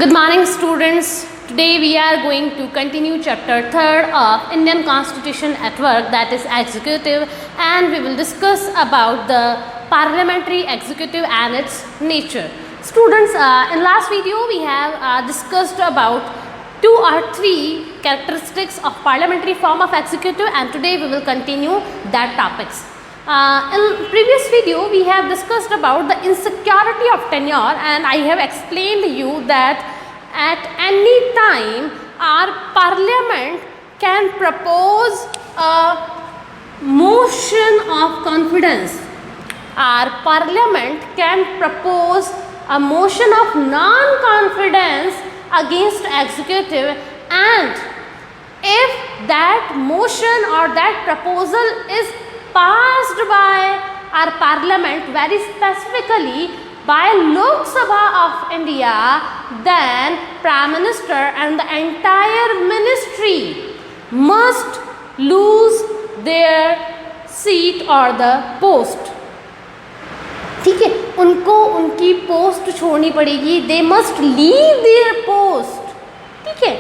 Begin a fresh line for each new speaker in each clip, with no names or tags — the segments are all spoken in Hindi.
Good morning, students. Today we are going to continue chapter 3rd of Indian Constitution at Work, that is executive, and we will discuss about the parliamentary executive and its nature. Students, in last video we have discussed about 2 or 3 characteristics of parliamentary form of executive, and today we will continue that topics. In previous video we have discussed about the insecurity of tenure, and I have explained you that at any time our parliament can propose a motion of confidence. Our parliament can propose a motion of non-confidence against executive, and if that motion or that proposal is passed by our parliament, very specifically by Lok Sabha of India, then Prime Minister and the entire ministry must lose their seat or the post. ठीक है, उनको उनकी पोस्ट छोड़नी पड़ेगी. They must leave their post. ठीक है,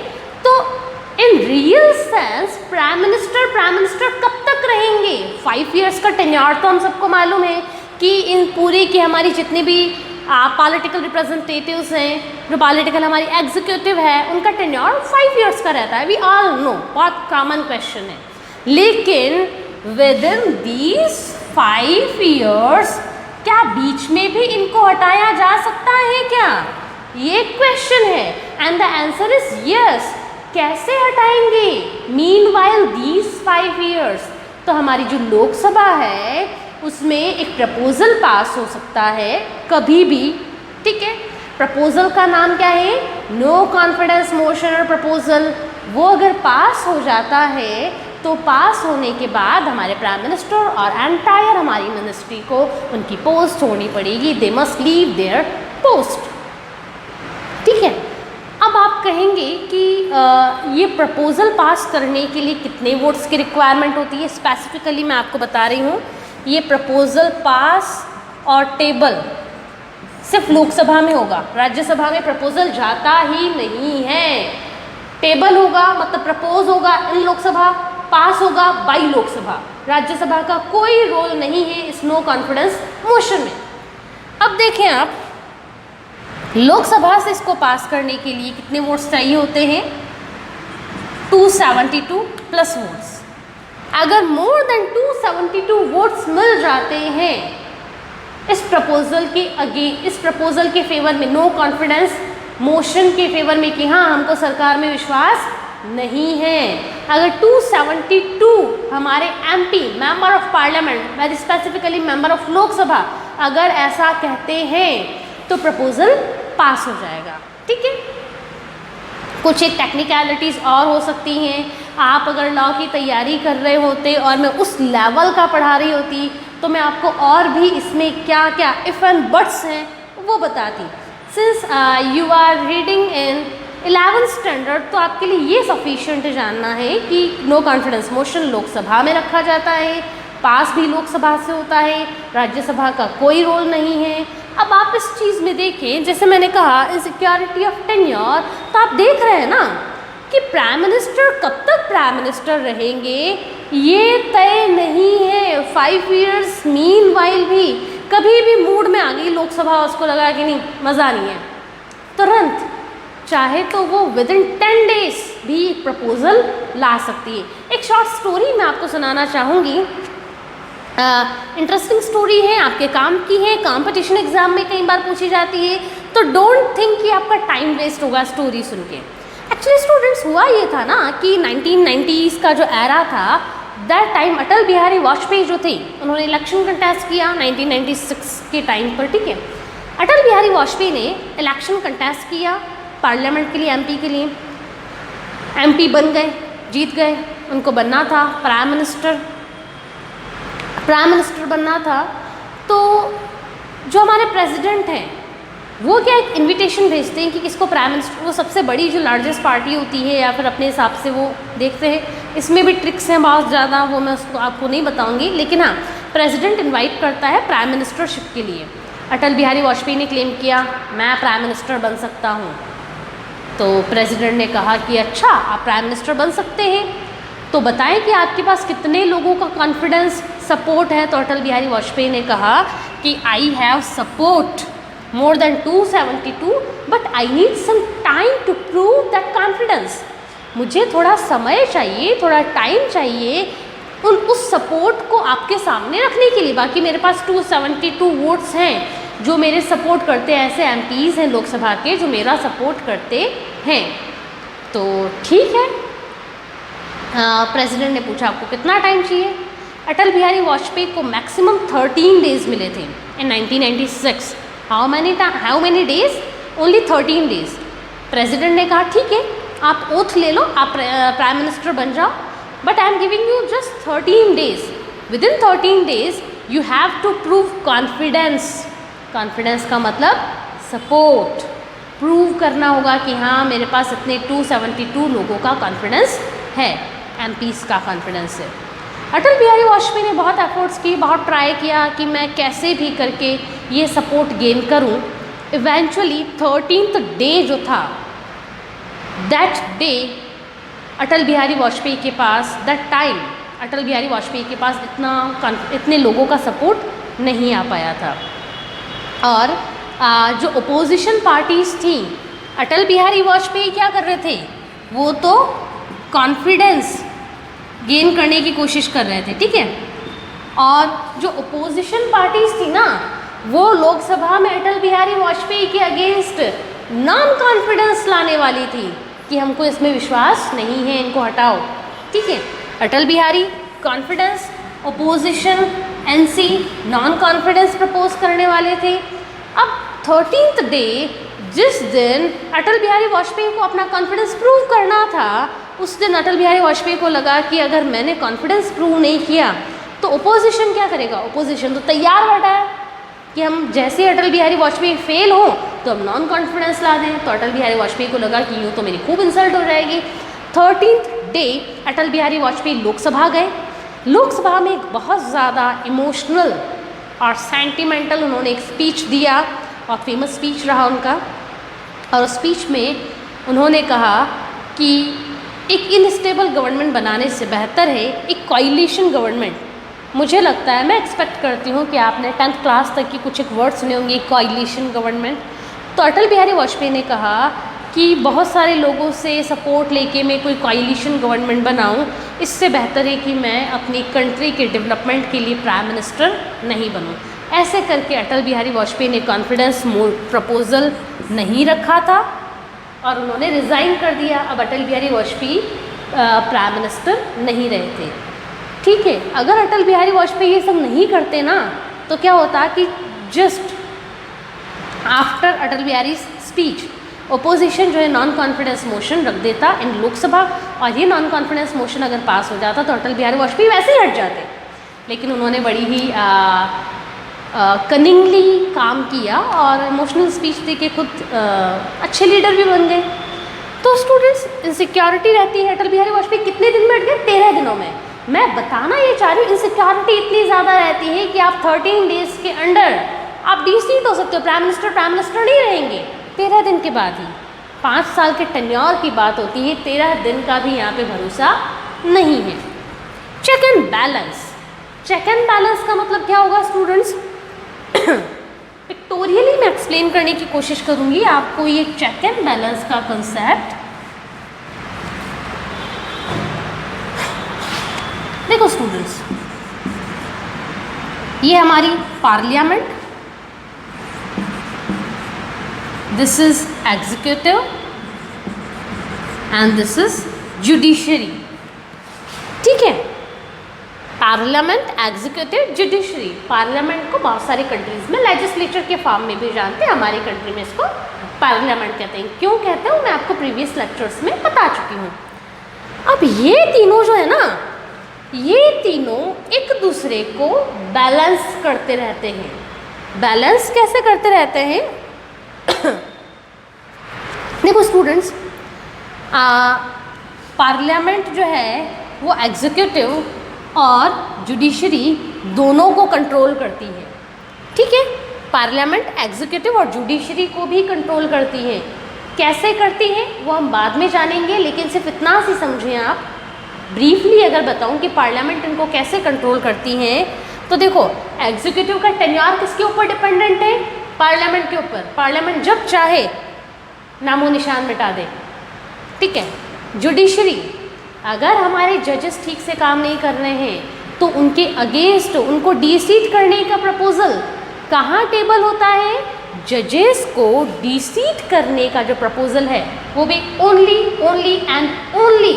तो in real sense prime minister कब तक रहेंगे? 5 इयर्स का टेन्योर तो हम सबको मालूम है कि इन पूरी की हमारी जितने भी पॉलिटिकल रिप्रेजेंटेटिव्स हैं, जो पॉलिटिकल हमारी एग्जीक्यूटिव है, उनका टेन्योर 5 इयर्स का रहता है. वी ऑल नो, बहुत कॉमन क्वेश्चन है. लेकिन विद इन दीज 5 इयर्स क्या बीच में भी इनको हटाया जा सकता है क्या? ये क्वेश्चन है. And the answer is yes. कैसे हटाएंगे? मीनवाइल दीज 5 इयर्स, तो हमारी जो लोकसभा है उसमें एक प्रपोजल पास हो सकता है कभी भी. ठीक है, प्रपोजल का नाम क्या है? नो कॉन्फिडेंस मोशन और प्रपोजल. वो अगर पास हो जाता है तो पास होने के बाद हमारे प्राइम मिनिस्टर और एंटायर हमारी मिनिस्ट्री को उनकी पोस्ट छोड़नी पड़ेगी. They must leave their post. ठीक है, अब आप कहेंगे कि ये प्रपोजल पास करने के लिए कितने वोट्स की रिक्वायरमेंट होती है? स्पेसिफिकली मैं आपको बता रही हूँ, ये प्रपोजल पास और टेबल सिर्फ लोकसभा में होगा. राज्यसभा में प्रपोजल जाता ही नहीं है. टेबल होगा मतलब प्रपोज होगा इन लोकसभा, पास होगा बाई लोकसभा. राज्यसभा का कोई रोल नहीं है इस नो कॉन्फिडेंस मोशन में. अब देखें आप, लोकसभा से इसको पास करने के लिए कितने वोट्स चाहिए होते हैं? 272 प्लस वोट्स. अगर मोर देन 272 वोट्स मिल जाते हैं इस प्रपोजल के फेवर में, नो कॉन्फिडेंस मोशन के फेवर में, कि हाँ हमको सरकार में विश्वास नहीं है, अगर 272 हमारे MP, member of parliament, very specifically member of Lok Sabha, अगर ऐसा कहते हैं तो प्रपोजल पास हो जाएगा. ठीक है, कुछ एक टेक्निकलिटीज़ और हो सकती हैं. आप अगर लॉ की तैयारी कर रहे होते और मैं उस लेवल का पढ़ा रही होती तो मैं आपको और भी इसमें क्या क्या इफ़ एंड बट्स हैं वो बताती. Since you are reading in 11th standard, तो आपके लिए ये सफिशिएंट जानना है कि नो कॉन्फिडेंस मोशन लोकसभा में रखा जाता है, पास भी लोकसभा से होता है, राज्यसभा का कोई रोल नहीं है. अब आप इस चीज़ में देखें, जैसे मैंने कहा इनसिक्योरिटी ऑफ टेन्योर, तो आप देख रहे हैं ना कि प्राइम मिनिस्टर कब तक प्राइम मिनिस्टर रहेंगे ये तय नहीं है. 5 इयर्स मीनवाइल भी कभी भी मूड में आ गई लोकसभा, उसको लगा कि नहीं मज़ा नहीं है, तुरंत चाहे तो वो विद इन 10 डेज भी प्रपोजल ला सकती है. एक शॉर्ट स्टोरी मैं आपको सुनाना चाहूँगी. इंटरेस्टिंग स्टोरी है, आपके काम की है, कंपटीशन एग्जाम में कई बार पूछी जाती है, तो डोंट थिंक कि आपका टाइम वेस्ट होगा स्टोरी सुन के. एक्चुअली स्टूडेंट्स, हुआ ये था ना कि 1990s का जो एरा था, दैट टाइम अटल बिहारी वाजपेयी जो थे उन्होंने इलेक्शन कंटेस्ट किया 1996 के टाइम पर. ठीक है, अटल बिहारी वाजपेयी ने इलेक्शन कंटेस्ट किया पार्लियामेंट के लिए, एमपी के लिए. एमपी बन गए, जीत गए. उनको बनना था प्राइम मिनिस्टर बनना था. तो जो हमारे प्रेसिडेंट हैं वो क्या एक इनविटेशन भेजते हैं कि किसको प्राइम मिनिस्टर, वो सबसे बड़ी जो लार्जेस्ट पार्टी होती है या फिर अपने हिसाब से वो देखते हैं. इसमें भी ट्रिक्स हैं बहुत ज़्यादा, वो मैं उसको आपको नहीं बताऊंगी. लेकिन हाँ, प्रेसिडेंट इनवाइट करता है प्राइम मिनिस्टरशिप के लिए. अटल बिहारी वाजपेयी ने क्लेम किया मैं प्राइम मिनिस्टर बन सकता हूँ. तो प्रेसिडेंट ने कहा कि अच्छा आप प्राइम मिनिस्टर बन सकते हैं, तो बताएं कि आपके पास कितने लोगों का कॉन्फिडेंस सपोर्ट है। तो अटल बिहारी वाजपेयी ने कहा कि I have support more than 272 but I need some time to prove that confidence. मुझे थोड़ा समय चाहिए, थोड़ा टाइम चाहिए उस सपोर्ट को आपके सामने रखने के लिए। बाकी मेरे पास 272 वोट्स हैं जो मेरे सपोर्ट करते हैं, ऐसे एमपीज़ हैं लोकसभा के जो मेरा सपोर्ट करते हैं। तो ठीक है, प्रेसिडेंट ने पूछा आपको कितना टाइम चाहिए। अटल बिहारी वाजपेयी को मैक्सिमम 13 डेज़ मिले थे इन 1996। How many days? Only 13 days. President ने कहा ठीक है आप ओथ ले लो, आप प्राइम मिनिस्टर बन जाओ, but I am giving you just 13 days. Within 13 days you have to prove confidence. Confidence का मतलब सपोर्ट, प्रूव करना होगा कि हाँ मेरे पास इतने 272 लोगों का कॉन्फिडेंस है, एमपीज़ का कॉन्फिडेंस है। अटल बिहारी वाजपेयी ने बहुत एफर्ट्स किए, बहुत ट्राई किया कि मैं कैसे भी करके ये सपोर्ट गेन करूं। इवेंचुअली 13th डे जो था, दैट डे अटल बिहारी वाजपेयी के पास, दैट टाइम अटल बिहारी वाजपेयी के पास इतने लोगों का सपोर्ट नहीं आ पाया था। और जो अपोजिशन पार्टीज़ थी, अटल बिहारी वाजपेयी क्या कर रहे थे, वो तो कॉन्फिडेंस गेन करने की कोशिश कर रहे थे, ठीक है। और जो अपोजिशन पार्टीज़ थी ना, वो लोकसभा में अटल बिहारी वाजपेयी के अगेंस्ट नॉन कॉन्फिडेंस लाने वाली थी कि हमको इसमें विश्वास नहीं है, इनको हटाओ, ठीक है। Atal Bihari confidence, opposition NC non confidence propose करने वाले थे। अब 13th डे जिस दिन अटल बिहारी वाजपेयी को अपना कॉन्फिडेंस प्रूव करना था, उस दिन अटल बिहारी वाजपेयी को लगा कि अगर मैंने कॉन्फिडेंस प्रूव नहीं किया तो ओपोजिशन क्या करेगा। ओपोजिशन तो तैयार बैठा है कि हम जैसे अटल बिहारी वाजपेयी फेल हो तो हम नॉन कॉन्फिडेंस ला दें। तो अटल बिहारी वाजपेयी को लगा कि यूँ तो मेरी खूब इंसल्ट हो जाएगी। 13th डे अटल बिहारी वाजपेयी लोकसभा गए। लोकसभा में एक बहुत ज़्यादा इमोशनल और सेंटिमेंटल उन्होंने एक स्पीच दिया, और फेमस स्पीच रहा उनका। और उस स्पीच में उन्होंने कहा कि एक इनस्टेबल गवर्नमेंट बनाने से बेहतर है एक कोएलिशन गवर्नमेंट। मुझे लगता है, मैं एक्सपेक्ट करती हूँ कि आपने 10th क्लास तक की कुछ एक वर्ड सुने होंगे, कोएलिशन गवर्नमेंट। तो अटल बिहारी वाजपेयी ने कहा कि बहुत सारे लोगों से सपोर्ट लेके मैं कोई कोएलिशन गवर्नमेंट बनाऊं, इससे बेहतर है कि मैं अपनी कंट्री के डेवलपमेंट के लिए प्राइम मिनिस्टर नहीं बनूं। ऐसे करके अटल बिहारी वाजपेयी ने कॉन्फिडेंस प्रपोजल नहीं रखा था और उन्होंने रिज़ाइन कर दिया। अब अटल बिहारी वाजपेयी प्राइम मिनिस्टर नहीं रहे थे, ठीक है। अगर अटल बिहारी वाजपेयी ये सब नहीं करते ना, तो क्या होता कि just after Atal Bihari speech opposition जो है नॉन कॉन्फिडेंस मोशन रख देता इन लोकसभा, और ये नॉन कॉन्फिडेंस मोशन अगर पास हो जाता तो अटल बिहारी वाजपेयी वैसे ही हट जाते। लेकिन उन्होंने बड़ी ही कनिंगली काम किया और इमोशनल स्पीच दे के खुद अच्छे लीडर भी बन गए। तो स्टूडेंट्स, इनसिक्योरिटी रहती है। अटल बिहारी वाजपेयी कितने दिन में हट गए? 13 दिनों में। मैं बताना ये चाह रही हूँ, इनसिक्योरिटी इतनी ज़्यादा रहती है कि आप 13 डेज़ के अंडर आप डिसीट हो सकते हो, प्राइम मिनिस्टर नहीं रहेंगे 13 दिन के बाद ही। 5 साल के टेन्योर की बात होती है, 13 दिन का भी यहाँ पे भरोसा नहीं है। Check and balance. Check and balance का मतलब क्या होगा स्टूडेंट्स? पिक्टोरियली मैं एक्सप्लेन करने की कोशिश करूंगी आपको ये चेक एंड बैलेंस का कंसेप्ट। देखो स्टूडेंट्स, ये हमारी parliament, this is executive and this is judiciary, ठीक है। Parliament, executive, judiciary. पार्लियामेंट को बहुत सारी कंट्रीज़ में लेजिस्लेचर के फॉर्म में भी जानते हैं, हमारी कंट्री में इसको पार्लियामेंट कहते हैं। क्यों कहते हैं मैं आपको प्रीवियस लेक्चर्स में बता चुकी हूँ। अब ये तीनों जो है ना, ये तीनों एक दूसरे को बैलेंस करते रहते हैं। बैलेंस कैसे करते रहते हैं? देखो स्टूडेंट्स, पार्लियामेंट जो है वो एग्जीक्यूटिव और जुडिशरी दोनों को कंट्रोल करती है, ठीक है। पार्लियामेंट एग्जीक्यूटिव और जुडिशरी को भी कंट्रोल करती है। कैसे करती हैं वो हम बाद में जानेंगे, लेकिन सिर्फ इतना सी समझें आप। ब्रीफली अगर बताऊं कि पार्लियामेंट इनको कैसे कंट्रोल करती हैं, तो देखो एग्जीक्यूटिव का टेन्योर किसके ऊपर डिपेंडेंट है? पार्लियामेंट के ऊपर। पार्लियामेंट जब चाहे नामो निशान मिटा दे, ठीक है। जुडिशरी, अगर हमारे जजेस ठीक से काम नहीं कर रहे हैं तो उनके अगेंस्ट उनको डीसीट करने का प्रपोजल कहाँ टेबल होता है? जजेस को डीसीट करने का जो प्रपोजल है वो भी only and only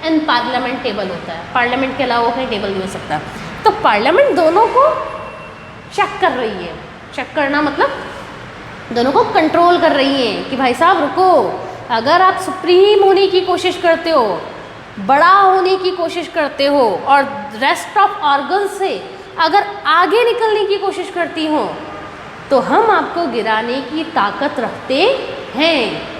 in parliament table होता है। पार्लियामेंट के अलावा कहीं टेबल नहीं हो सकता। तो पार्लियामेंट दोनों को चेक कर रही है। चेक करना मतलब दोनों को कंट्रोल कर रही है कि भाई साहब रुको, अगर आप सुप्रीम होने की कोशिश करते हो, बड़ा होने की कोशिश करते हो और रेस्ट ऑफ ऑर्गन से अगर आगे निकलने की कोशिश करती हो तो हम आपको गिराने की ताकत रखते हैं।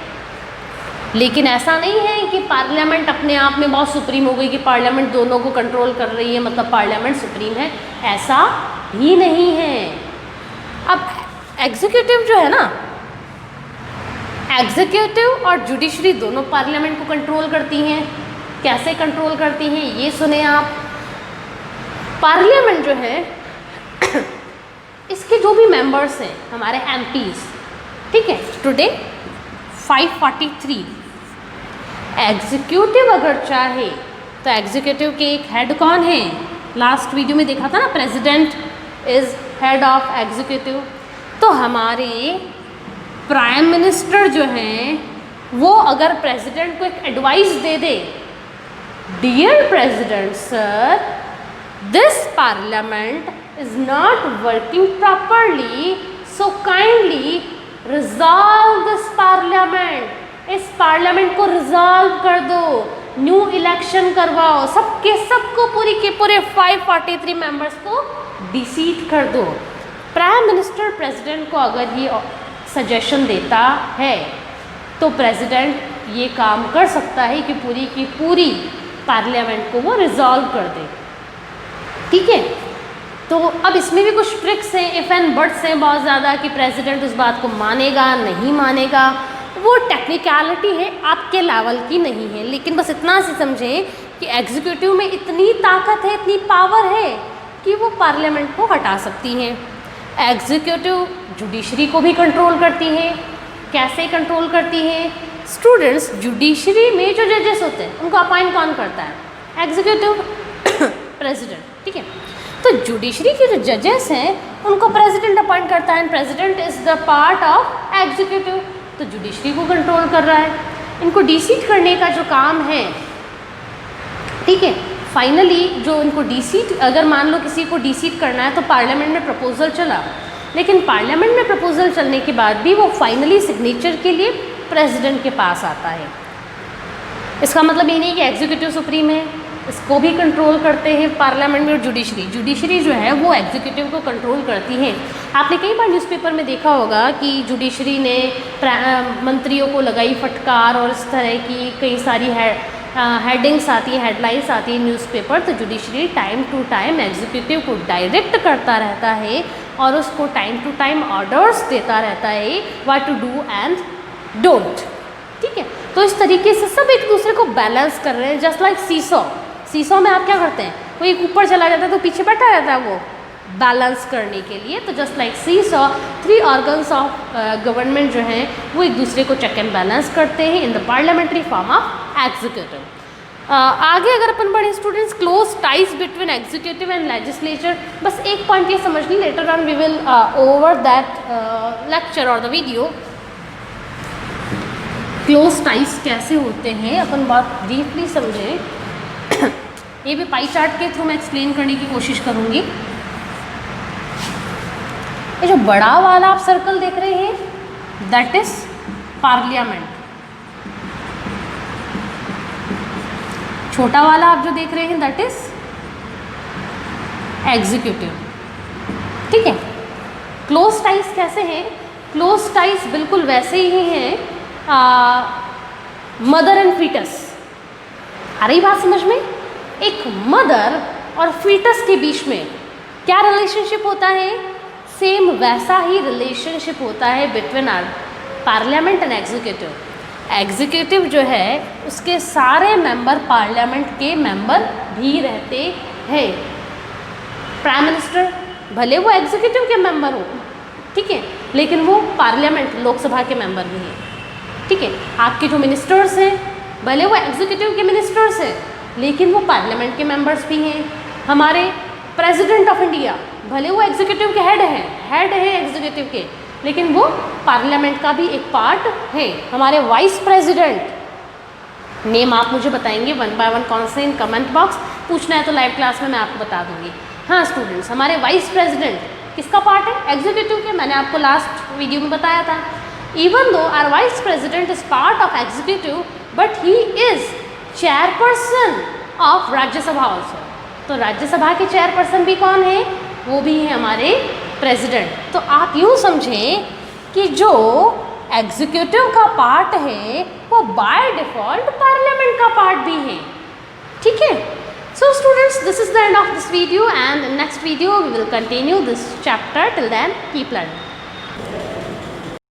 लेकिन ऐसा नहीं है कि पार्लियामेंट अपने आप में बहुत सुप्रीम हो गई कि पार्लियामेंट दोनों को कंट्रोल कर रही है मतलब पार्लियामेंट सुप्रीम है, ऐसा ही नहीं है। अब एग्जीक्यूटिव जो है ना, एग्जीक्यूटिव और जुडिशरी दोनों पार्लियामेंट को कंट्रोल करती हैं। कैसे कंट्रोल करती हैं ये सुने आप। पार्लियामेंट जो है इसके जो भी मेंबर्स हैं हमारे एमपीज, ठीक है, टुडे 543। एग्जीक्यूटिव अगर चाहे तो एग्जीक्यूटिव के एक हेड कौन है? लास्ट वीडियो में देखा था ना, president is head of executive. तो हमारे प्राइम मिनिस्टर जो हैं वो अगर प्रेसिडेंट को एक एडवाइस दे दे, dear president sir, this parliament is not working properly, so kindly resolve this parliament. इस पार्लियामेंट को रिजॉल्व कर दो, न्यू इलेक्शन करवाओ, सबके सबको पूरी के पूरे 543 मेंबर्स को डिसीट कर दो। प्राइम मिनिस्टर प्रेसिडेंट को अगर ये सजेशन देता है तो प्रेसिडेंट ये काम कर सकता है कि पूरी की पूरी पार्लियामेंट को वो रिजॉल्व कर दे, ठीक है। तो अब इसमें भी कुछ ट्रिक्स हैं, इफ़ एंड बट्स हैं बहुत ज़्यादा कि प्रेसिडेंट उस बात को मानेगा नहीं मानेगा, वो टेक्निकलिटी है, आपके लेवल की नहीं है। लेकिन बस इतना सी समझें कि एग्जीक्यूटिव में इतनी ताकत है, इतनी पावर है कि वो पार्लियामेंट को हटा सकती हैं। एग्जीक्यूटिव जुडिशरी को भी कंट्रोल करती है। कैसे कंट्रोल करती है? स्टूडेंट्स, जुडिशरी में जो जजेस होते हैं उनको अपॉइंट कौन करता है? एग्जीक्यूटिव, प्रेसिडेंट, ठीक है। तो जुडिशरी के जो जजेस हैं उनको प्रेसिडेंट अपॉइंट करता है, and president is the part of executive, तो जुडिशरी को कंट्रोल कर रहा है। इनको डिसीट करने का जो काम है, ठीक है, फाइनली जो इनको डिसीट, अगर मान लो किसी को डिसीट करना है तो पार्लियामेंट में प्रपोजल चला, लेकिन पार्लियामेंट में प्रपोजल चलने के बाद भी वो फाइनली सिग्नेचर के लिए प्रेसिडेंट के पास आता है। इसका मतलब ये नहीं कि एग्जीक्यूटिव सुप्रीम है, इसको भी कंट्रोल करते हैं पार्लियामेंट में। और जुडिशरी जो है वो एग्जीक्यूटिव को कंट्रोल करती है। आपने कई बार न्यूज़पेपर में देखा होगा कि जुडिशरी ने मंत्रियों को लगाई फटकार और इस तरह की कई सारी हेडिंग्स आती हैं, हेडलाइंस आती है न्यूज़पेपर। तो judiciary time to time executive को डायरेक्ट करता रहता है और उसको टाइम टू टाइम ऑर्डर्स देता रहता है what to do and don't, ठीक है। तो इस तरीके से सब एक दूसरे को बैलेंस कर रहे हैं, जस्ट लाइक सीसो में आप क्या करते हैं, कोई एक ऊपर चला जाता है तो पीछे बैठा रहता है वो बैलेंस करने के लिए। तो just like seesaw, 3 organs of government जो हैं वो एक दूसरे को चेक एंड बैलेंस करते हैं in the parliamentary form of executive. आगे अगर अपन बढ़े students, close ties between executive and legislature. बस एक पॉइंट ये समझ ली, later on we will over that lecture और द वीडियो। क्लोज टाइज कैसे होते हैं अपन बात ब्रीफली समझें। ये भी पाई चार्ट के थ्रू मैं एक्सप्लेन करने की कोशिश करूँगी। ये जो बड़ा वाला आप सर्कल देख रहे हैं दैट इज पार्लियामेंट, छोटा वाला आप जो देख रहे हैं दैट इज एग्जीक्यूटिव, ठीक है। क्लोज टाइज कैसे हैं? क्लोज टाइज बिल्कुल वैसे ही हैं मदर एंड फीटस। आ रही बात समझ में? एक मदर और फीटस के बीच में क्या रिलेशनशिप होता है? सेम वैसा ही रिलेशनशिप होता है between our parliament and executive. Executive जो है उसके सारे मेंबर पार्लियामेंट के मेंबर भी रहते हैं। प्राइम मिनिस्टर भले वो एग्जीक्यूटिव के मेंबर हो, ठीक है, लेकिन वो पार्लियामेंट लोकसभा के मेंबर भी हैं, ठीक है। आपके जो मिनिस्टर्स हैं भले वो एग्जीक्यूटिव के मिनिस्टर्स हैं, लेकिन वो पार्लियामेंट के मेंबर्स भी हैं। हमारे प्रेसिडेंट ऑफ इंडिया भले वो एग्जीक्यूटिव के हेड हैं एग्जीक्यूटिव के, लेकिन वो पार्लियामेंट का भी एक पार्ट है। हमारे वाइस प्रेसिडेंट, नेम आप मुझे बताएंगे 1 by 1 कौन से, इन कमेंट बॉक्स। पूछना है तो लाइव क्लास में मैं आपको बता दूंगी। हाँ स्टूडेंट्स, हमारे वाइस प्रेसिडेंट किसका पार्ट है? एग्जीक्यूटिव के। मैंने आपको लास्ट वीडियो में बताया था। Even though our vice president is part of executive, but he is chairperson of Rajya Sabha also. तो राज्यसभा के चेयरपर्सन भी कौन है? वो भी है हमारे प्रेसिडेंट। तो आप यूँ समझें कि जो एग्जीक्यूटिव का पार्ट है वो बाय डिफॉल्ट पार्लियामेंट का पार्ट भी है, ठीक है। So students, this is the end of this video, and in next video we will continue this chapter. Till then, keep learning.